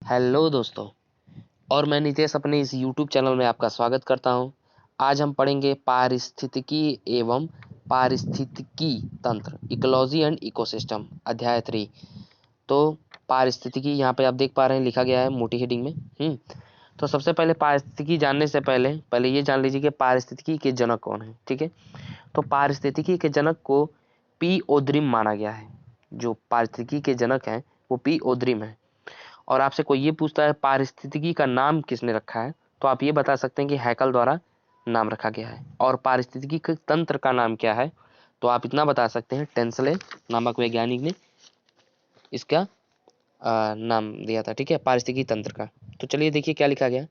Hello दोस्तों, और मैं नितेश अपने इस यूट्यूब चैनल में आपका स्वागत करता हूं। आज हम पढ़ेंगे पारिस्थितिकी एवं पारिस्थितिकी तंत्र, इकोलॉजी एंड इकोसिस्टम, अध्याय 3। तो पारिस्थितिकी यहाँ पे आप देख पा रहे हैं, लिखा गया है मोटी हेडिंग में। तो सबसे पहले पारिस्थितिकी जानने से पहले ये जान लीजिए कि पारिस्थितिकी के जनक कौन है। ठीक है, तो पारिस्थितिकी के जनक को पी ओद्रिम माना गया है। जो पारिस्थितिकी के जनक हैं वो पी ओद्रिम है। और आपसे कोई ये पूछता है पारिस्थितिकी का नाम किसने रखा है, तो आप ये बता सकते हैं कि हैकल द्वारा नाम रखा गया है। और पारिस्थितिकी के तंत्र का नाम क्या है, तो आप इतना बता सकते हैं टेंसले नामक वैज्ञानिक ने इसका नाम दिया था। ठीक है, पारिस्थितिकी तंत्र का। तो चलिए देखिए क्या लिखा गया।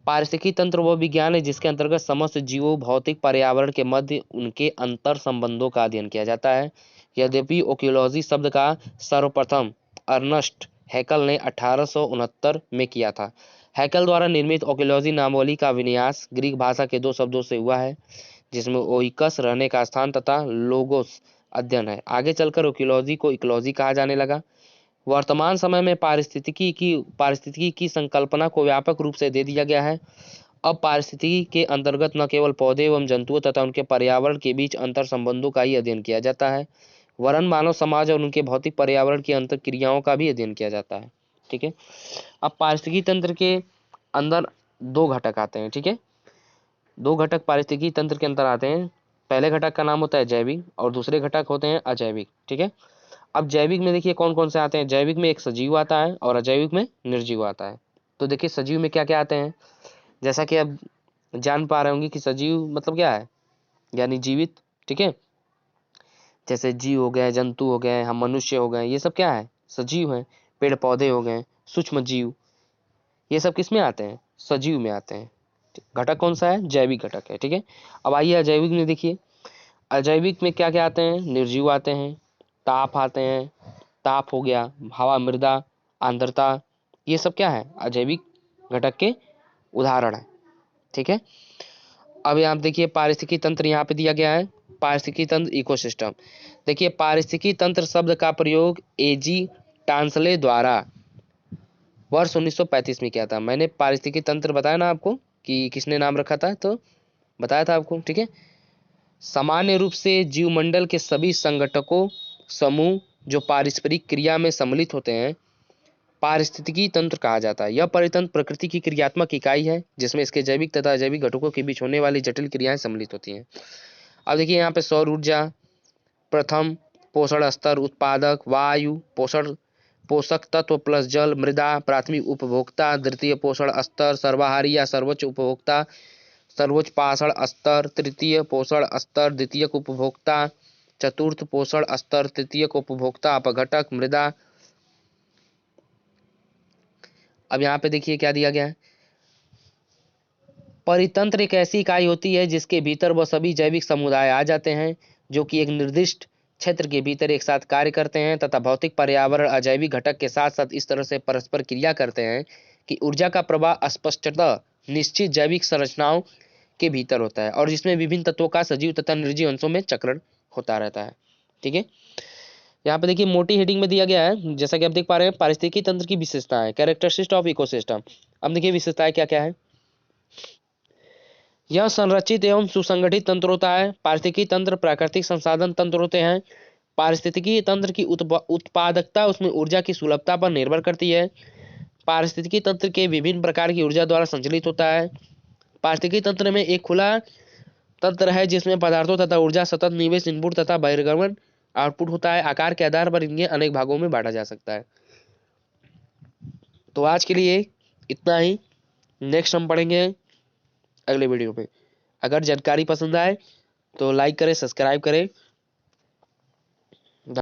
पारिस्थितिकी तंत्र वह विज्ञान है जिसके अंतर्गत समस्त जीवों, भौतिक पर्यावरण के मध्य उनके अंतर संबंधों का अध्ययन किया जाता है। यद्यपि ओकियोलॉजी शब्द का सर्वप्रथम अर्नस्ट हैकल ने 1869 में किया था। हैकल द्वारा निर्मित ओकियोलॉजी नामावली का विन्यास ग्रीक भाषा के दो शब्दों से हुआ है, जिसमें ओइकस रहने का स्थान तथा लोगोस अध्ययन है। आगे चलकर ओकियोलॉजी को इकोलॉजी कहा जाने लगा। वर्तमान समय में पारिस्थितिकी की संकल्पना को व्यापक रूप से दे दिया गया है। अब पारिस्थितिकी के अंतर्गत न केवल पौधे एवं जंतुओं तथा उनके पर्यावरण के बीच अंतर संबंधों का ही अध्ययन किया जाता है, वरन मानव समाज और उनके भौतिक पर्यावरण की अंतर क्रियाओं का भी अध्ययन किया जाता है। ठीक है, अब पारिस्थितिकी तंत्र के अंदर दो घटक आते हैं। ठीक है, दो घटक पारिस्थितिकी तंत्र के अंदर आते हैं। पहले घटक का नाम होता है जैविक और दूसरे घटक होते हैं अजैविक। ठीक है, अब जैविक में देखिए कौन कौन से आते हैं। जैविक में एक सजीव आता है और अजैविक में निर्जीव आता है। तो देखिए सजीव में क्या क्या आते हैं, जैसा कि आप जान पा रहे होंगे कि सजीव मतलब क्या है, यानी जीवित। ठीक है, जैसे जीव हो गए, जंतु हो गए, हम मनुष्य हो गए, ये सब क्या है, सजीव हैं। पेड़ पौधे हो गए, सूक्ष्म जीव, ये सब किस में आते हैं, सजीव में आते हैं। घटक कौन सा है, जैविक घटक है। ठीक है, अब आइए अजैविक में देखिए। अजैविक में क्या क्या आते हैं, निर्जीव आते हैं, ताप आते हैं, ताप हो गया, हवा, मृदा, आर्द्रता, ये सब क्या है, अजैविक घटक के उदाहरण है। ठीक है, अब यहाँ देखिए पारिस्थितिकी तंत्र यहाँ पे दिया गया है। पारिस्थितिकी तंत्र, इकोसिस्टम। देखिए पारिस्थितिकी तंत्र शब्द का प्रयोग एजी टांसले द्वारा वर्ष 1935 में किया था। मैंने पारिस्थितिकी तंत्र बताया ना आपको कि किसने नाम रखा था, तो बताया था आपको। ठीक है, सामान्य रूप से जीवमंडल के सभी संगठकों समूह जो पारस्परिक क्रिया में सम्मिलित होते हैं पारिस्थितिकी तंत्र कहा जाता है। यह परितंत्र प्रकृति की क्रियात्मक इकाई है जिसमें इसके जैविक तथा अजैविक घटकों के बीच होने वाली जटिल क्रियाएं सम्मिलित होती हैं। अब देखिए यहाँ पे सौर ऊर्जा प्रथम पोषण स्तर, उत्पादक वायु पोषण पोषक तत्व प्लस जल, मृदा प्राथमिक उपभोक्ता, द्वितीय पोषण स्तर सर्वाहारी या सर्वोच्च उपभोक्ता, सर्वोच्च पोषण स्तर तृतीय पोषण स्तर द्वितीयक उपभोक्ता, चतुर्थ पोषण स्तर तृतीयक उपभोक्ता, अपघटक मृदा। अब यहाँ पे देखिए क्या दिया गया है। परितंत्र एक ऐसी इकाई होती है जिसके भीतर वह सभी जैविक समुदाय आ जाते हैं जो कि एक निर्दिष्ट क्षेत्र के भीतर एक साथ कार्य करते हैं तथा भौतिक पर्यावरण अजैविक घटक के साथ साथ इस तरह से परस्पर क्रिया करते हैं कि ऊर्जा का प्रवाह स्पष्टतः निश्चित जैविक संरचनाओं के भीतर होता है और जिसमें विभिन्न तत्वों का सजीव तथा निर्जीव अंशों में चक्रण होता रहता है। ठीक है, यहाँ पे देखिए मोटी हेडिंग में दिया गया है, जैसा कि आप देख पा रहे हैं, पारिस्थितिकी तंत्र की विशेषताएं, कैरेक्टरिस्टिक्स ऑफ इकोसिस्टम। अब देखिए विशेषताएं क्या क्या है। यह संरचित एवं सुसंगठित तंत्र होता है। पारिस्थितिकी तंत्र प्राकृतिक संसाधन तंत्र होते हैं। पारिस्थितिकी तंत्र की उत्पादकता उसमें ऊर्जा की सुलभता पर निर्भर करती है। पारिस्थितिकी तंत्र के विभिन्न प्रकार की ऊर्जा द्वारा संचालित होता है। पारिस्थितिकी तंत्र में एक खुला तंत्र है जिसमें पदार्थों तथा ऊर्जा सतत निवेश इनपुट तथा बहिर्गमन आउटपुट होता है। आकार के आधार पर इन्हें अनेक भागों में बांटा जा सकता है। तो आज के लिए इतना ही, नेक्स्ट हम पढ़ेंगे अगले वीडियो में। अगर जानकारी पसंद आए तो लाइक करें, सब्सक्राइब करें